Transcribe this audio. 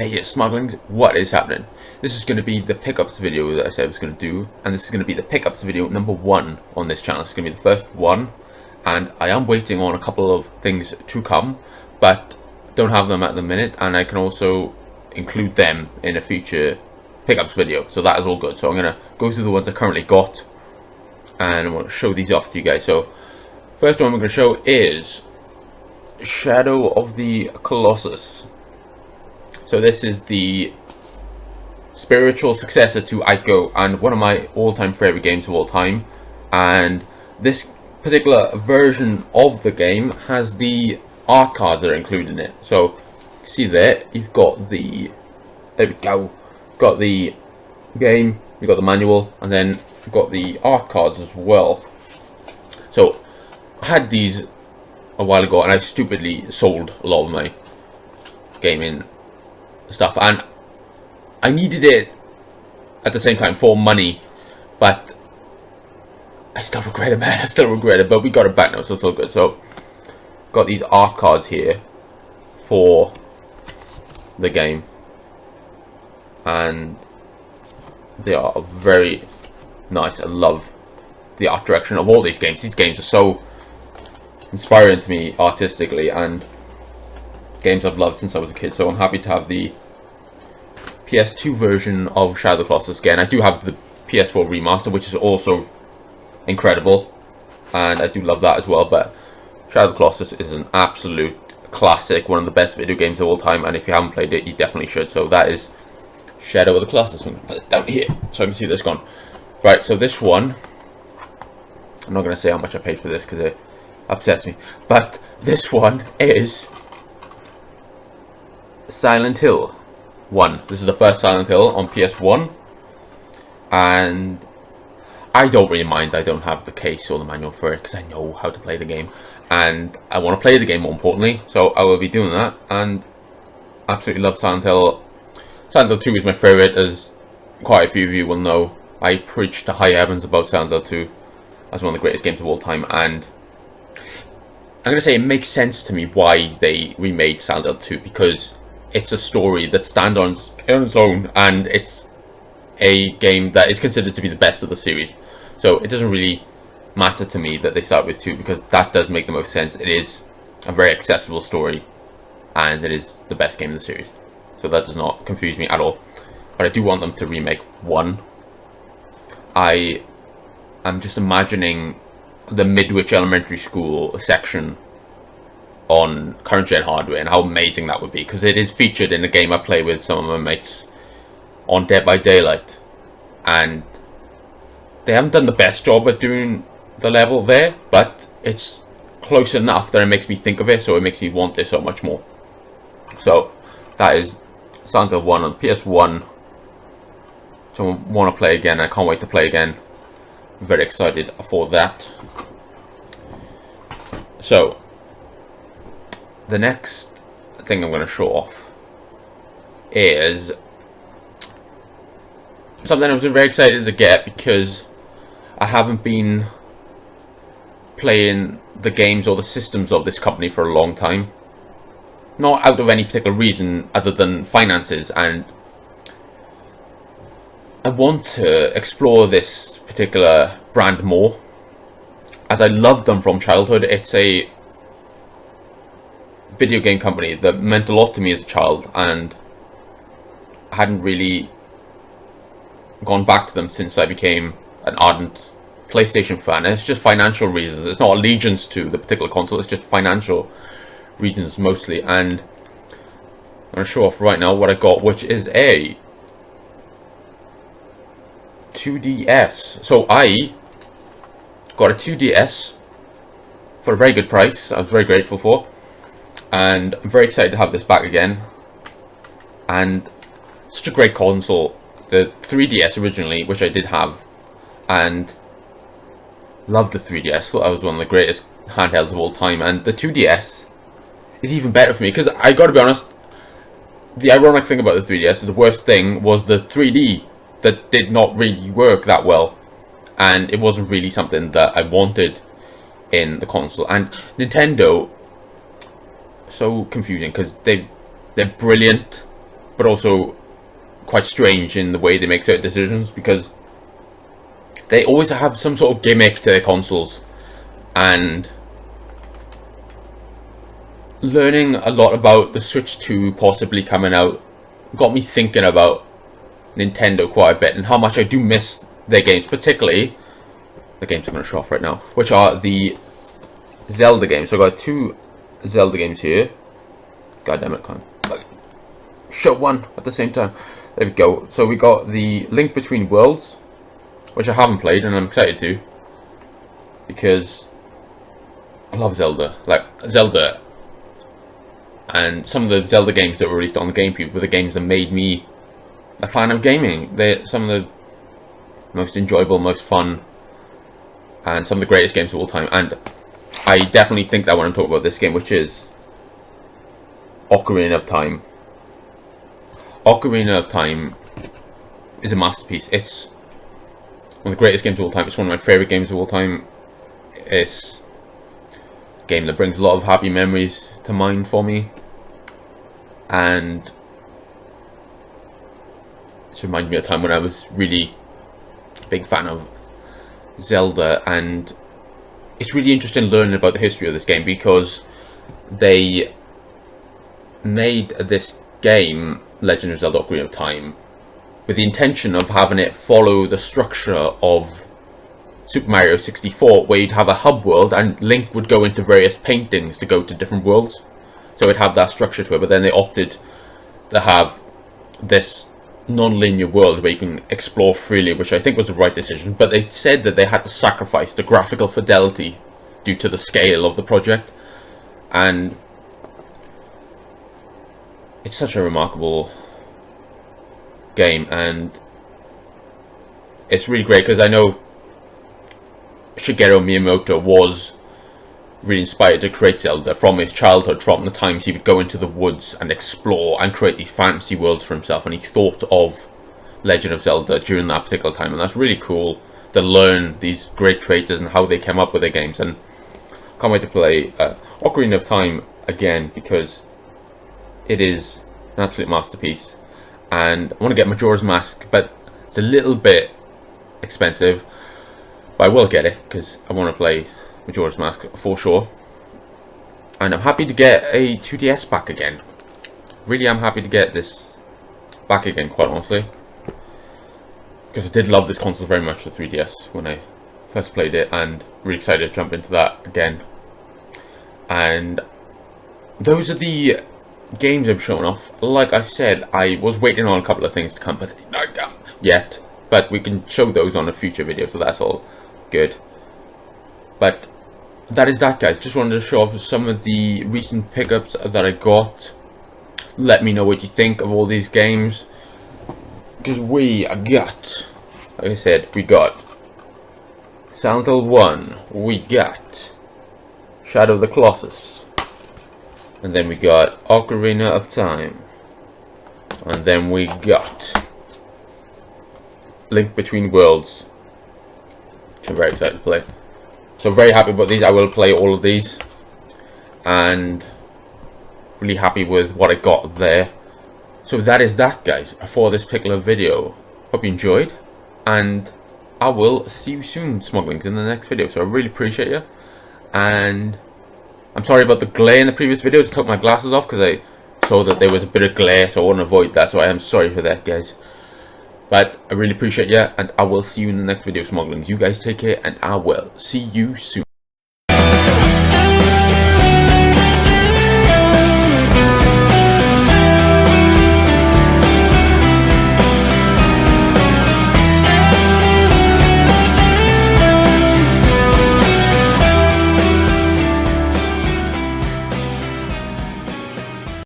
Hey, it's Smugglings. What is happening? This is going to be the pickups video that I said I was going to do, and this is going to be the pickups video number 1 on this channel. It's going to be the first one, and I am waiting on a couple of things to come, but don't have them at the minute, and I can also include them in a future pickups video, so that is all good. So I'm going to go through the ones I currently got, and I'm going to show these off to you guys. So first one I'm going to show is Shadow of the Colossus. So this is the spiritual successor to Ico and one of my all-time favorite games of all time, and this particular version of the game has the art cards that are included in it. So see there, you've got the, there we go, got the game, you've got the manual, and then you've got the art cards as well. So I had these a while ago and I stupidly sold a lot of my gaming stuff, and I needed it at the same time for money, but I still regret it, man. I still regret it, but we got it back now, so it's all good. So got these art cards here for the game, and they are very nice. I love the art direction of all these games. These games are so inspiring to me artistically, and games I've loved since I was a kid, so I'm happy to have the PS2 version of Shadow of the Colossus again. I do have the PS4 remaster, which is also incredible, and I do love that as well, but Shadow of the Colossus is an absolute classic, one of the best video games of all time, and if you haven't played it, you definitely should. So that is Shadow of the Colossus. I'm going to put it down here so I can see this gone. Right, so this one, I'm not going to say how much I paid for this because it upsets me, but this one is Silent Hill 1. This is the first Silent Hill on PS1, and I don't really mind. I don't have the case or the manual for it because I know how to play the game, and I want to play the game more importantly, so I will be doing that, and absolutely love Silent Hill. Silent Hill 2 is my favourite, as quite a few of you will know. I preach to high heavens about Silent Hill 2 as one of the greatest games of all time, and I'm going to say it makes sense to me why they remade Silent Hill 2, because it's a story that stands on its own, and it's a game that is considered to be the best of the series. So it doesn't really matter to me that they start with 2, because that does make the most sense. It is a very accessible story, and it is the best game in the series. So that does not confuse me at all. But I do want them to remake 1. I am just imagining the Midwich Elementary School section on current gen hardware and how amazing that would be, because it is featured in a game I play with some of my mates on Dead by Daylight, and they haven't done the best job at doing the level there, but it's close enough that it makes me think of it, so it makes me want this so much more. So that is Silent Hill 1 on PS1. So I want to play again. I can't wait to play again. I'm very excited for that. So the next thing I'm going to show off is something I was very excited to get, because I haven't been playing the games or the systems of this company for a long time. Not out of any particular reason other than finances, and I want to explore this particular brand more, as I loved them from childhood. It's a video game company that meant a lot to me as a child, and I hadn't really gone back to them since I became an ardent PlayStation fan. And it's just financial reasons. It's not allegiance to the particular console, it's just financial reasons mostly. And I'm going to show off right now what I got, which is a 2DS. So I got a 2DS for a very good price. I was very grateful for, and I'm very excited to have this back again. And such a great console. The 3DS originally, which I did have, and loved the 3DS. Thought that was one of the greatest handhelds of all time. And the 2DS is even better for me, because I got to be honest, the ironic thing about the 3DS is the worst thing was the 3D that did not really work that well, and it wasn't really something that I wanted in the console. And Nintendo, so confusing, because they're brilliant but also quite strange in the way they make certain decisions, because they always have some sort of gimmick to their consoles. And learning a lot about the Switch 2 possibly coming out got me thinking about Nintendo quite a bit, and how much I do miss their games, particularly the games I'm going to show off right now, which are the Zelda games. So I've got 2 Zelda games here. God damn it, can't show one at the same time. There we go. So we got the Link Between Worlds, which I haven't played, and I'm excited to, because I love Zelda. Like, Zelda and some of the Zelda games that were released on the GameCube were the games that made me a fan of gaming. They're some of the most enjoyable, most fun, and some of the greatest games of all time. And I definitely think that when I'm talking about this game, which is Ocarina of Time. Ocarina of Time is a masterpiece. It's one of the greatest games of all time. It's one of my favourite games of all time. It's a game that brings a lot of happy memories to mind for me. And it's reminded me of a time when I was really a big fan of Zelda. And it's really interesting learning about the history of this game, because they made this game, Legend of Zelda Ocarina of Time, with the intention of having it follow the structure of Super Mario 64, where you'd have a hub world and Link would go into various paintings to go to different worlds. So it'd have that structure to it, but then they opted to have this non-linear world where you can explore freely, which I think was the right decision. But they said that they had to sacrifice the graphical fidelity due to the scale of the project. And it's such a remarkable game, and it's really great, because I know Shigeru Miyamoto was really inspired to create Zelda from his childhood, from the times he would go into the woods and explore and create these fantasy worlds for himself, and he thought of Legend of Zelda during that particular time. And that's really cool to learn these great creators and how they came up with their games. And I can't wait to play Ocarina of Time again, because it is an absolute masterpiece. And I want to get Majora's Mask, but it's a little bit expensive, but I will get it because I want to play Majora's Mask for sure. And I'm happy to get a 2DS back again. Really am happy to get this back again, quite honestly, because I did love this console very much, the 3DS, when I first played it, and really excited to jump into that again. And those are the games I'm showing off. Like I said, I was waiting on a couple of things to come, but they're not come yet. But we can show those on a future video, so that's all good. But that is that, guys. Just wanted to show off some of the recent pickups that I got. Let me know what you think of all these games, because we got, like I said, we got Silent Hill 1, we got Shadow of the Colossus, and then we got Ocarina of Time, and then we got Link Between Worlds, which I'm very excited to play. So very happy about these. I will play all of these, and really happy with what I got there. So that is that, guys, for this particular video. Hope you enjoyed, and I will see you soon, Smuglings, in the next video. So I really appreciate you, and I'm sorry about the glare in the previous videos. I took my glasses off because I saw that there was a bit of glare, so I want to avoid that. So I am sorry for that, guys. But I really appreciate you, and I will see you in the next video, Smuglings. You guys take care, and I will see you soon.